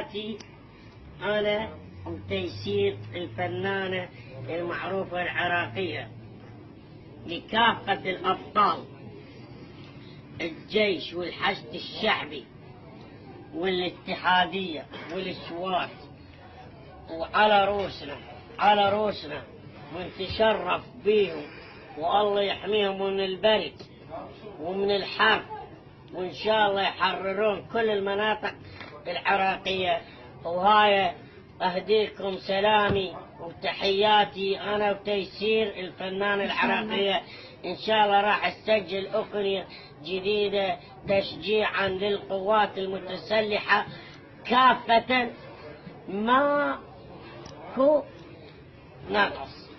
تحياتي أنا وتيسير الفنانة المعروفة العراقية لكافة الأبطال الجيش والحشد الشعبي والاتحادية والسوات، وعلى روسنا على روسنا، ونتشرف بيهم والله يحميهم من البرد ومن الحرب، وإن شاء الله يحررون كل المناطق العراقية. وهاي أهديكم سلامي وتحياتي أنا وتيسير الفنانة العراقية. إن شاء الله راح أسجل أغنية جديدة تشجيعا للقوات المتسلحة كافة، ما هو ناقص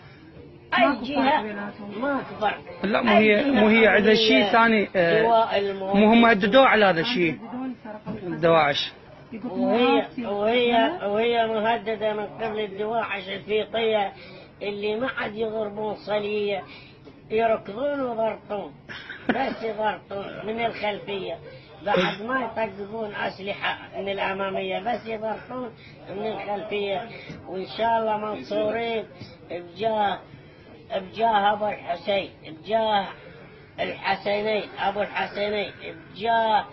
أي جهة ما كبر. لا مو هي عندها شيء ثاني، مو هم هددوه على هذا الشيء دواعش، وهي مهددة من قبل الدواعش الفيطية اللي ما عاد يضربون صلية، يركضون ويضرطون، بس يضرطون من الخلفية، بعد ما يطققون أسلحة من الأمامية، بس يضرطون من الخلفية. وإن شاء الله منصورين بجاه أبو الحسين، بجاه الحسينين، أبو الحسينين، بجاه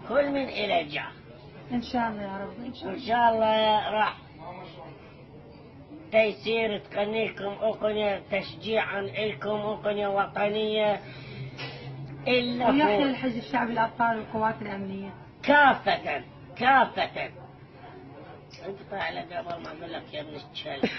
كل من إلى جاه إن شاء الله يا رب. إن شاء الله راح تيسير تغنيكم أغنية تشجيعا لكم، أغنية وطنية إلا ويحيى الحشد الشعبي الأبطال والقوات الأمنية كافة كافة. انت طالع قبل ما أقول لك يا ابن الشلل.